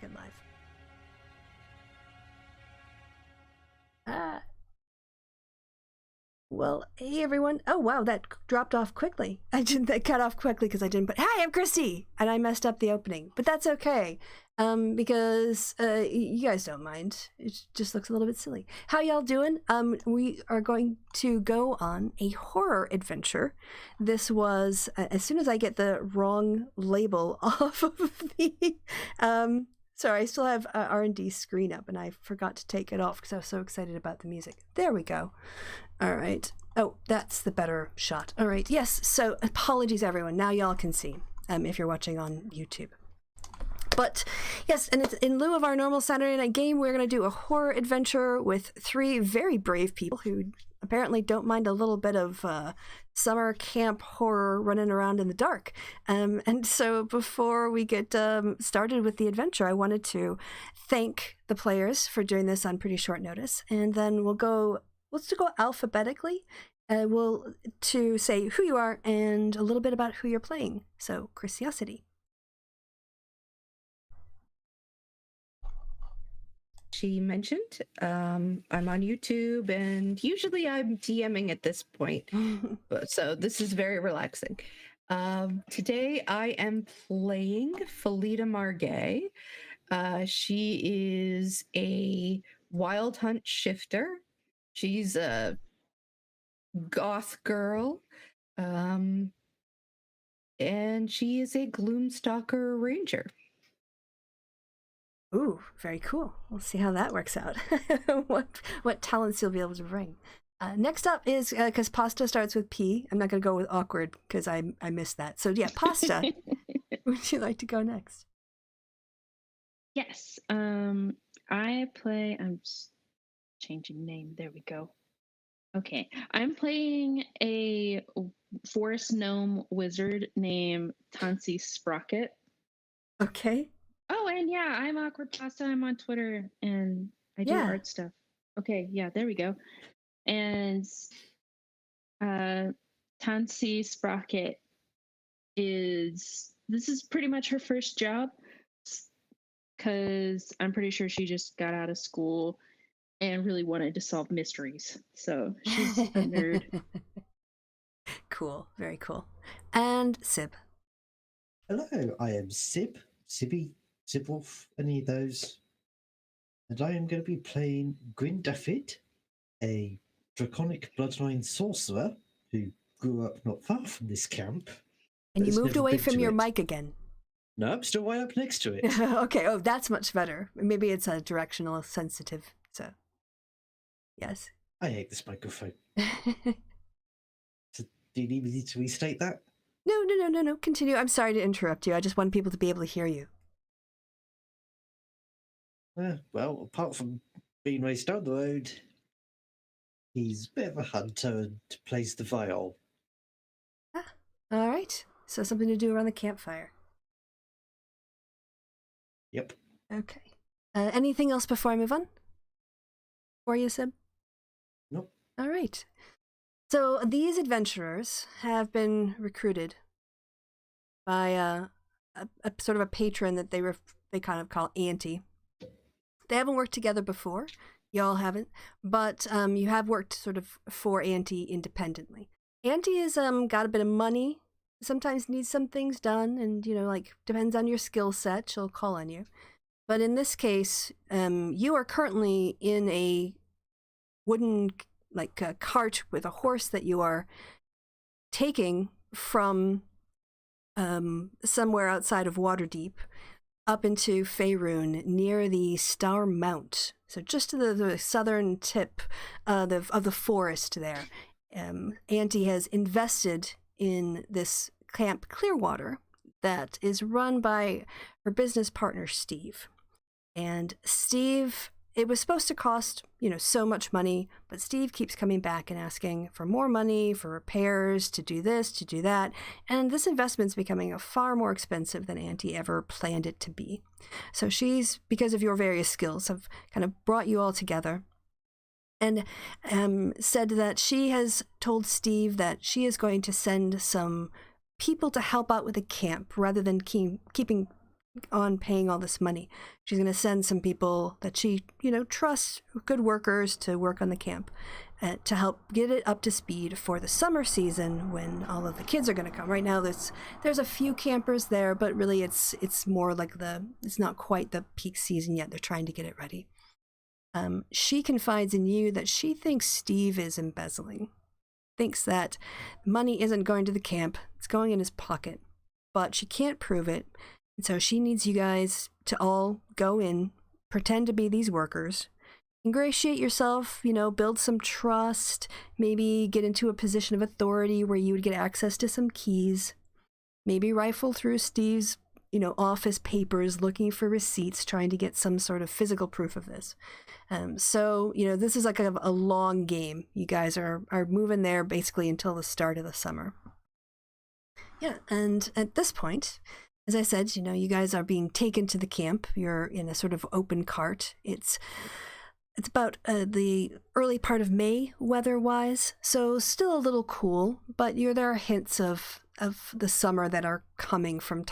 Get live. Well, hey everyone. Oh wow, that dropped off quickly. That cut off quickly because I didn't put, hi, I'm Christy! And I messed up the opening. But that's okay. Because you guys don't mind. It just looks a little bit silly. How y'all doing? We are going to go on a horror adventure. This was, as soon as I get the wrong label off of the, sorry, I still have R&D screen up and I forgot to take it off because I was so excited about the music. There we go. All right. Oh, that's the better shot. All right. Yes. So apologies, everyone. Now y'all can see if you're watching on YouTube. But yes, and it's in lieu of our normal Saturday night game, we're going to do a horror adventure with 3 very brave people who apparently don't mind a little bit of summer camp horror running around in the dark. And so before we get started with the adventure, I wanted to thank the players for doing this on pretty short notice. And then let's go alphabetically. We'll to say who you are and a little bit about who you're playing. So, Christiosity. She mentioned I'm on YouTube, and usually I'm DMing at this point, so this is very relaxing. Today I am playing Felita Margay. She is a wild hunt shifter. She's a goth girl, and she is a Gloomstalker ranger. Ooh, very cool. We'll see how that works out. what talents you'll be able to bring. Next up is, because pasta starts with P, I'm not going to go with awkward because I missed that. So yeah, pasta. Would you like to go next? Yes. I'm changing name. There we go. Okay. I'm playing a forest gnome wizard named Tansy Sprocket. Okay. Oh, and yeah, I'm Awkward Pasta. I'm on Twitter and I do art stuff. Okay, yeah, there we go. And Tansy Sprocket this is pretty much her first job because I'm pretty sure she just got out of school and really wanted to solve mysteries. So she's a nerd. Cool, very cool. And Sib. Hello, I am Sibby, Sibwolf, any of those. And I am going to be playing Gwyn Duffid, a draconic bloodline sorcerer who grew up not far from this camp. And you moved away from your mic again. No, I'm still right up next to it. Okay, oh, that's much better. Maybe it's a directional sensitive, so. Yes. I hate this microphone. So, do you need me to restate that? No. Continue. I'm sorry to interrupt you. I just want people to be able to hear you. Well, apart from being raised down the road, he's a bit of a hunter and plays the viol. All right. So something to do around the campfire. Yep. Okay. Anything else before I move on? For you, Sib? Nope. All right. So these adventurers have been recruited by a sort of a patron that they kind of call Auntie. They haven't worked together before. Y'all haven't. But you have worked sort of for Auntie independently. Auntie has got a bit of money, sometimes needs some things done, and, depends on your skill set, she'll call on you. But in this case, you are currently in a wooden, a cart with a horse that you are taking from somewhere outside of Waterdeep up into Faerun near the Star Mount. So just to the southern tip of the forest there. Auntie has invested in this Camp Clearwater that is run by her business partner, Steve. And Steve, it was supposed to cost, so much money, but Steve keeps coming back and asking for more money, for repairs, to do this, to do that. And this investment's becoming far more expensive than Auntie ever planned it to be. So she's, because of your various skills, have kind of brought you all together and said that she has told Steve that she is going to send some people to help out with the camp rather than keeping on paying all this money. She's going to send some people that she, trusts, good workers, to work on the camp to help get it up to speed for the summer season when all of the kids are going to come. Right now, there's a few campers there, but really it's more like it's not quite the peak season yet. They're trying to get it ready. She confides in you that she thinks Steve is embezzling, thinks that money isn't going to the camp, it's going in his pocket, but she can't prove it. And so she needs you guys to all go in, pretend to be these workers, ingratiate yourself, build some trust, maybe get into a position of authority where you would get access to some keys, maybe rifle through Steve's, office papers looking for receipts, trying to get some sort of physical proof of this. So, this is like a long game. You guys are moving there basically until the start of the summer. Yeah, and at this point, as I said, you guys are being taken to the camp. You're in a sort of open cart. It's about the early part of May weather-wise, so still a little cool, but there are hints of the summer that are coming from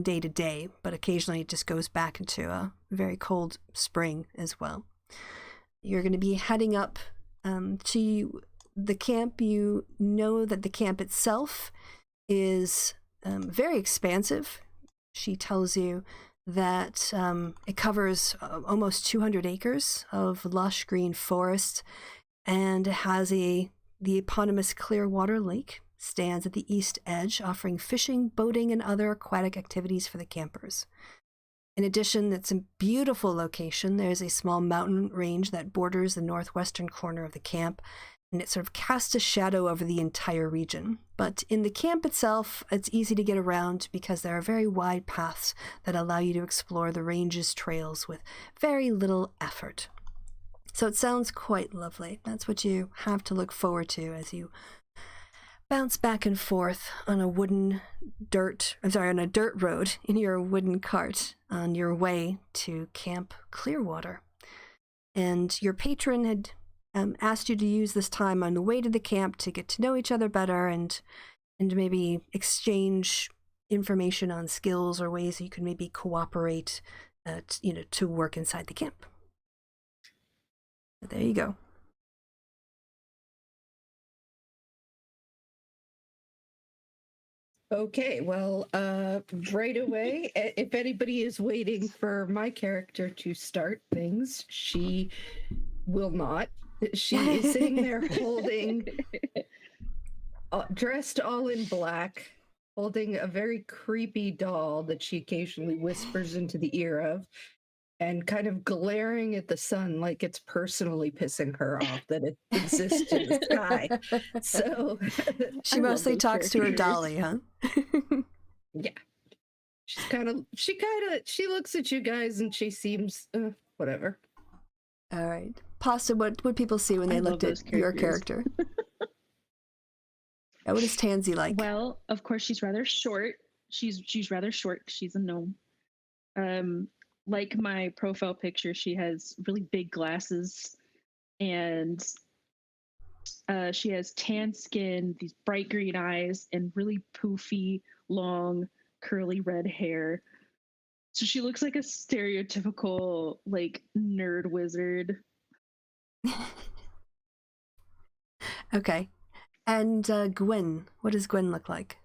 day to day, but occasionally it just goes back into a very cold spring as well. You're going to be heading up to the camp. You know that the camp itself is very expansive. She tells you that it covers almost 200 acres of lush green forest, and it has the eponymous Clearwater Lake stands at the east edge, offering fishing, boating, and other aquatic activities for the campers. In addition, it's a beautiful location. There's a small mountain range that borders the northwestern corner of the camp, and it sort of casts a shadow over the entire region. But in the camp itself, it's easy to get around because there are very wide paths that allow you to explore the range's trails with very little effort. So it sounds quite lovely. That's what you have to look forward to as you bounce back and forth on a dirt road in your wooden cart on your way to Camp Clearwater. And your patron had asked you to use this time on the way to the camp to get to know each other better and maybe exchange information on skills or ways that you can maybe cooperate, to work inside the camp. But there you go. Okay, well, right away, if anybody is waiting for my character to start things, she will not. She is sitting there holding, dressed all in black, holding a very creepy doll that she occasionally whispers into the ear of, and kind of glaring at the sun like it's personally pissing her off that it exists in the sky. So she mostly talks to her dolly, huh? Yeah. She looks at you guys and she seems whatever. All right. Pasta, what would people see when they looked at your character? What is Tansy like? Well, of course, she's rather short. She's rather short. She's a gnome. Like my profile picture, she has really big glasses, and she has tan skin, these bright green eyes, and really poofy, long, curly red hair. So she looks like a stereotypical, nerd wizard. Okay. And Gwen, what does Gwen look like?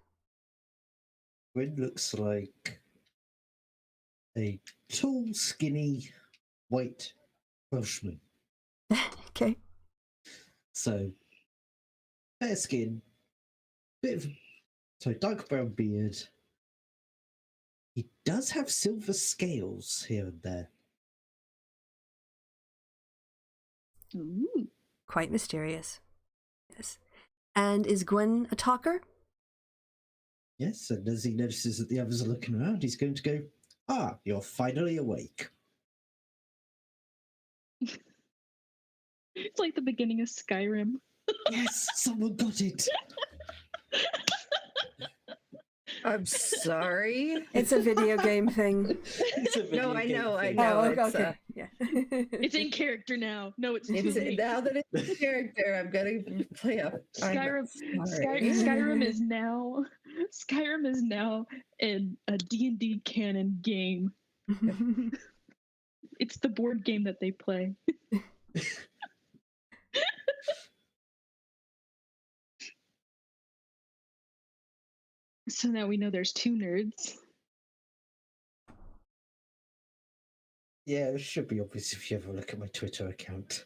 Gwen looks like a tall, skinny, white Welshman. Okay. So, fair skin, dark brown beard. He does have silver scales here and there. Ooh. Quite mysterious. Yes. And is Gwen a talker? Yes, and as he notices that the others are looking around, he's going to go, you're finally awake. It's like the beginning of Skyrim. Yes, someone got it. I'm sorry. It's a video game thing. No, I know. Oh, It's, okay. Yeah. It's in character now. No, it's now that it's a character, I'm gonna play up. Skyrim is now in a D&D canon game. It's the board game that they play. So now we know there's 2 nerds. Yeah, it should be obvious if you ever look at my Twitter account.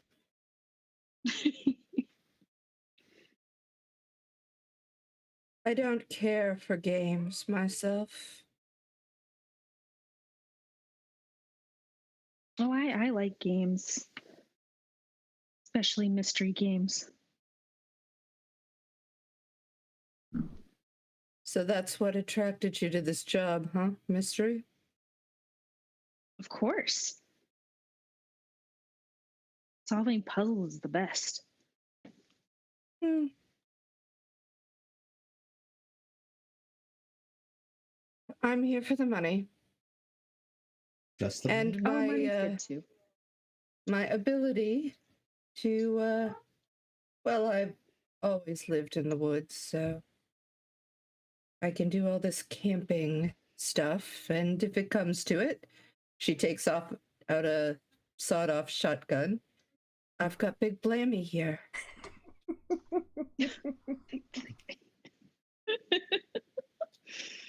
I don't care for games myself. Oh, I like games, especially mystery games. So that's what attracted you to this job, huh? Mystery? Of course. Solving puzzles is the best. Hmm. I'm here for the money. Just the And Oh, money's good my too. my ability to well, I've always lived in the woods, so I can do all this camping stuff, and if it comes to it, she takes off out a sawed-off shotgun. I've got Big Blammy here.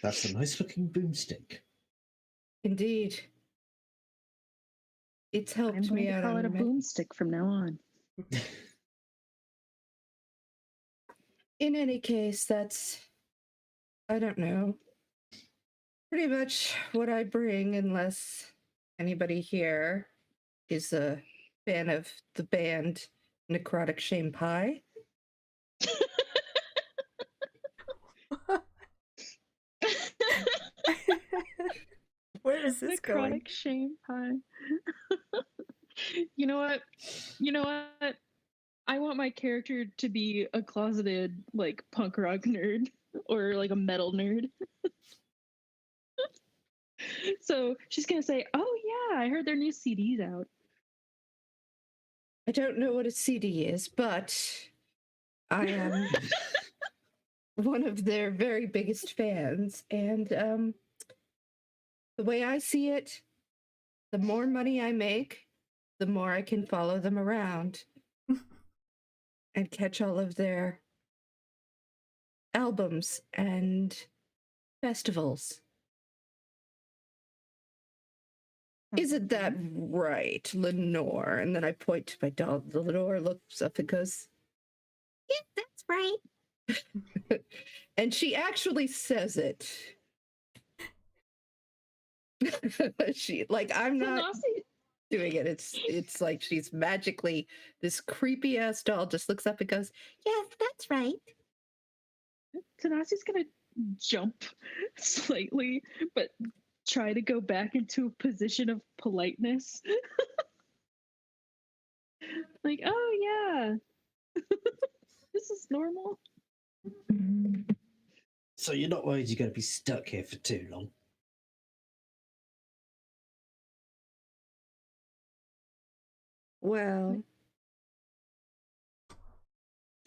That's a nice looking boomstick. Indeed. It's I'm helped going me to out call it a on many- boomstick from now on. In any case, that's, I don't know, pretty much what I bring, unless anybody here is a fan of the band Necrotic Shame Pie. Where is this going? Necrotic shame pie. You know what? You know what? I want my character to be a closeted like punk rock nerd or like a metal nerd. So she's gonna say, "Oh yeah, I heard their new CD's out." I don't know what a CD is, but I am one of their very biggest fans. And the way I see it, the more money I make, the more I can follow them around and catch all of their albums and festivals. Isn't that right, Lenore? And then I point to my dog. Lenore looks up and goes, "Yeah, that's right." And she actually says it. She, like, I'm So not Nasi, doing it. It's like she's magically, this creepy ass doll just looks up and goes, "Yes, that's right." Tanasi's gonna jump slightly, but try to go back into a position of politeness. Like, oh yeah, this is normal. So you're not worried you're going to be stuck here for too long? Well,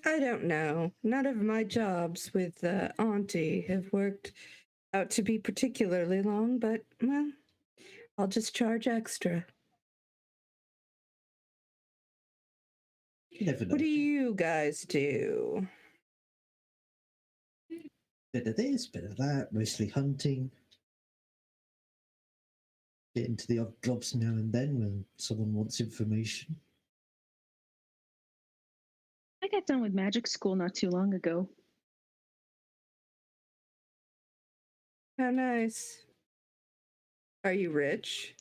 I don't know. None of my jobs with Auntie have worked out to be particularly long, but, well, I'll just charge extra. You never know. What do you guys do? Bit of this, bit of that, mostly hunting. Get into the odd globs now and then when someone wants information. I got done with magic school not too long ago. How nice. Are you rich?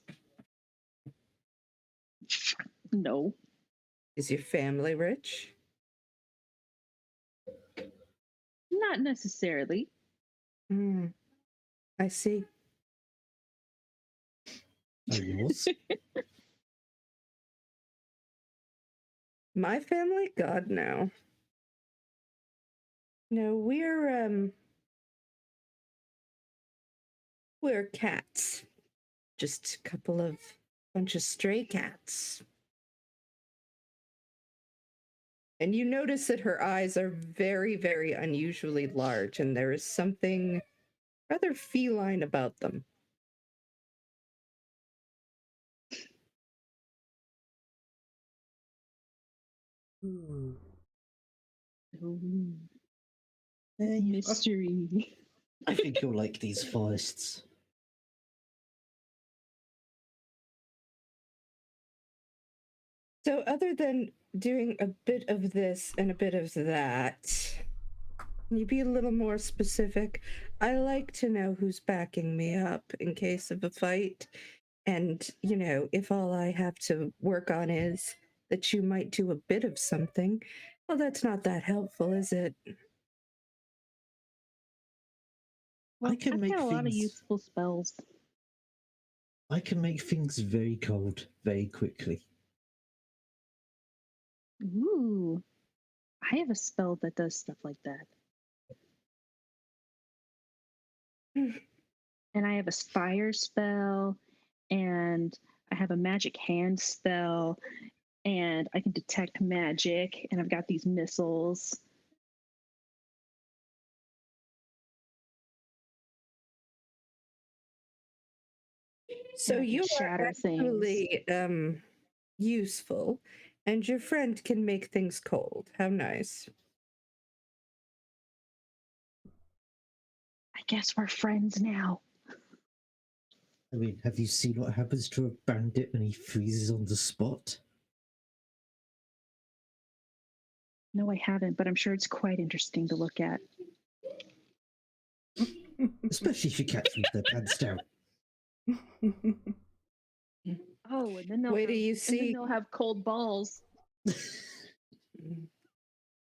No. Is your family rich? Not necessarily. Hmm. I see. Oh, yours? My family? God, no. No, we're cats. Just a bunch of stray cats. And you notice that her eyes are very, very unusually large, and there is something rather feline about them. Ooh. Ooh, Hey, mystery. I think you'll like these forests. So, other than doing a bit of this and a bit of that, can you be a little more specific? I like to know who's backing me up in case of a fight. And, if all I have to work on is that you might do a bit of something, well, that's not that helpful, is it? Well, I can I've make got a lot of things. useful spells. I can make things very cold very quickly. Ooh, I have a spell that does stuff like that. And I have a fire spell, and I have a magic hand spell, and I can detect magic, and I've got these missiles. So And I can you are shatter things. actually useful, and your friend can make things cold. How nice. I guess we're friends now. I mean, have you seen what happens to a bandit when he freezes on the spot? No, I haven't, but I'm sure it's quite interesting to look at. Especially if you catch them with their pants down. Oh, and then they'll Wait till have, you and then see. they'll have cold balls.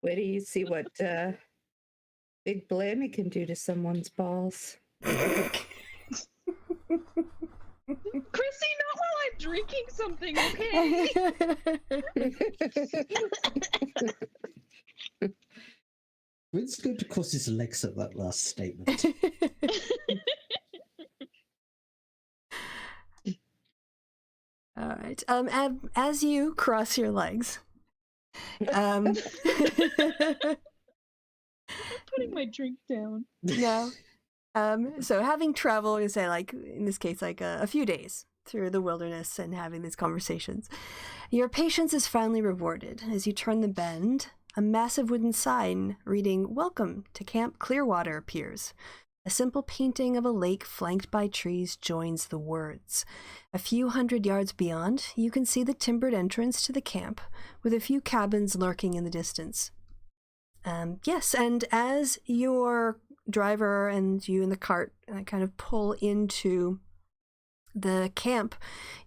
Wait till you see what Big Blammy can do to someone's balls. Chrissy, not while I'm drinking something, okay? Wynn's going to cross his legs at that last statement. All right. As you cross your legs, I'm putting my drink down. no. So having traveled, say like in this case, like a few days through the wilderness and having these conversations, your patience is finally rewarded as you turn the bend. A massive wooden sign reading "Welcome to Camp Clearwater" appears. A simple painting of a lake flanked by trees joins the words. A few hundred yards beyond, you can see the timbered entrance to the camp, with a few cabins lurking in the distance. Yes, and as your driver and you in the cart kind of pull into the camp,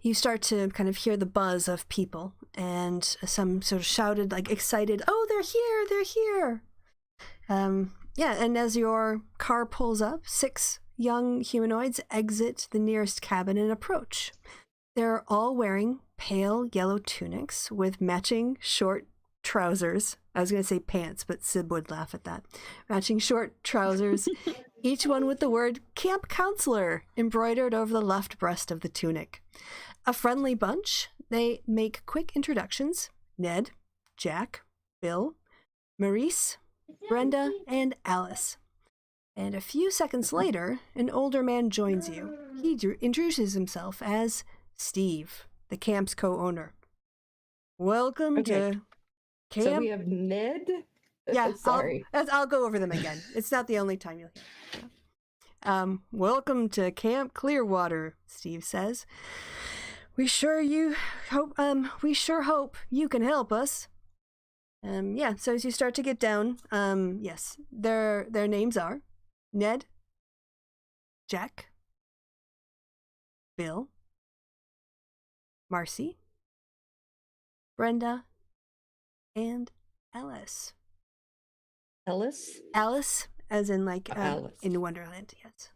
you start to kind of hear the buzz of people and some sort of shouted, like excited, "Oh, they're here, they're here." Yeah, and as your car pulls up, 6 young humanoids exit the nearest cabin and approach. They're all wearing pale yellow tunics with matching short trousers. I was going to say pants, but Sib would laugh at that. Matching short trousers, each one with the word "Camp Counselor" embroidered over the left breast of the tunic. A friendly bunch, they make quick introductions. Ned, Jack, Bill, Maurice, Brenda, and Alice. And a few seconds later, an older man joins you. He introduces himself as Steve, the camp's co-owner. Welcome to camp. So we have Ned. Yeah, Sorry. I'll go over them again. It's not the only time you'll hear. Welcome to Camp Clearwater, Steve says. We sure hope you can help us. Yeah, so as you start to get down, yes, their names are Ned, Jack, Bill, Marcy, Brenda, and Alice. Alice, as in like Alice. in Wonderland, yes.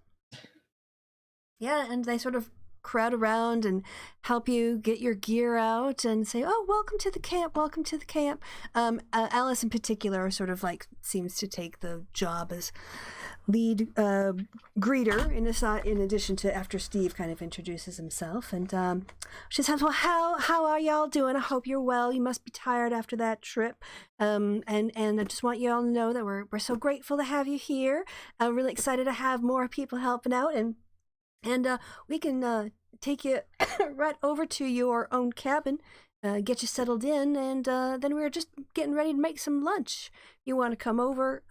Yeah, and they sort of crowd around and help you get your gear out and say, "Oh, welcome to the camp, welcome to the camp." Alice in particular sort of like seems to take the job as lead greeter in addition to after Steve kind of introduces himself, and she says, "Well, how are y'all doing? I hope you're well. You must be tired after that trip, and I just want you all to know that we're so grateful to have you here. I'm really excited to have more people helping out, and we can take you right over to your own cabin, get you settled in, and then we're just getting ready to make some lunch. You want to come over?"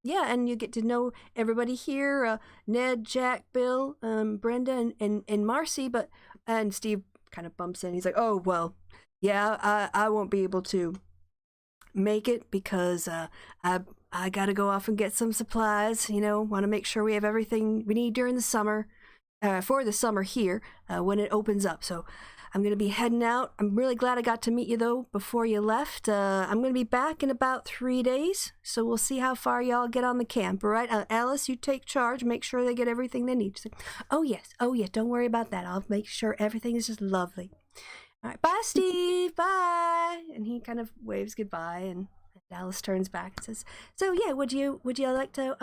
Yeah, and you get to know everybody here, Ned, Jack, Bill, Brenda, and Marcy, and Steve kind of bumps in. He's like, "Oh, well, yeah, I won't be able to make it because I got to go off and get some supplies, want to make sure we have everything we need during the summer, for the summer here, when it opens up. So I'm going to be heading out. I'm really glad I got to meet you, though, before you left. I'm going to be back in about 3 days, so we'll see how far y'all get on the camp, all right? Alice, you take charge. Make sure they get everything they need." She's like, "Oh, yes. Oh, yeah. Don't worry about that. I'll make sure everything is just lovely." "All right. Bye, Steve. Bye." And he kind of waves goodbye, and Alice turns back and says, "So, yeah, would you like to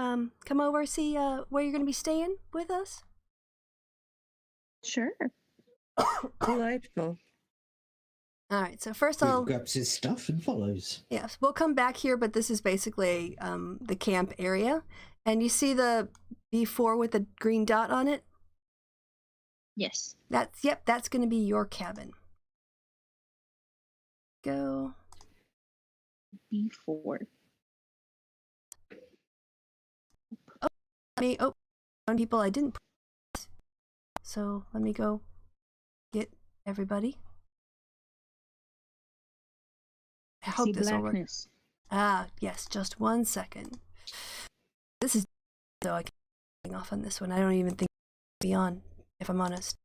come over, see where you're going to be staying with us?" Sure. Delightful. All right, so first He I'll grabs his stuff and follows. yes, we'll come back here, but this is basically the camp area, and you see the B4 with the green dot on it. Yes. That's going to be your cabin. Go. B4. On people I didn't. So let me go get everybody. I hope See this will work. blackness. Ah, yes, just 1 second. This is so I can off on this one. I don't even think it'll be on, if I'm honest.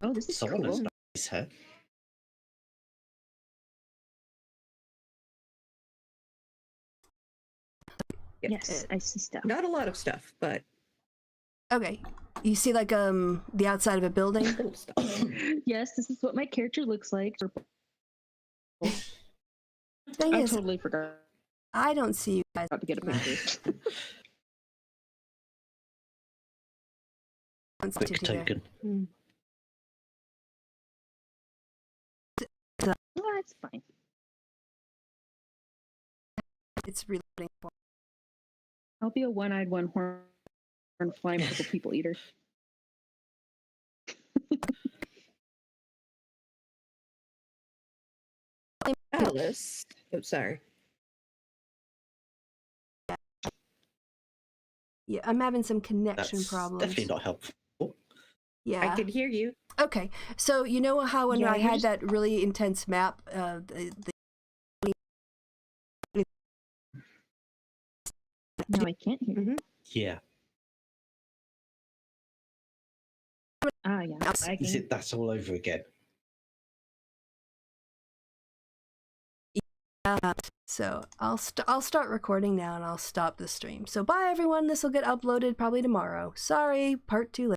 Oh, this is Someone cool. has nice hair. Yes, I see stuff. Not a lot of stuff, but Okay, you see like the outside of a building. little stuff. Yes, this is what my character looks like. Thing I is, totally forgot I don't see you guys. how to get a picture. Quick to do there. token. Oh, that's fine. It's reloading. I'll be a one-eyed, one-horn, flying purple people eater. Alice. Oh, sorry. Yeah, I'm having some connection That's problems. definitely not helpful. Yeah. I can hear you. Okay, so you know how when Yeah, I you're had just- that really intense map, No, I can't hear. Mm-hmm. Yeah. Ah, yeah. Is Lagging. it that all over again? so I'll start recording now and I'll stop the stream. So bye everyone. This will get uploaded probably tomorrow. Sorry, part 2 later.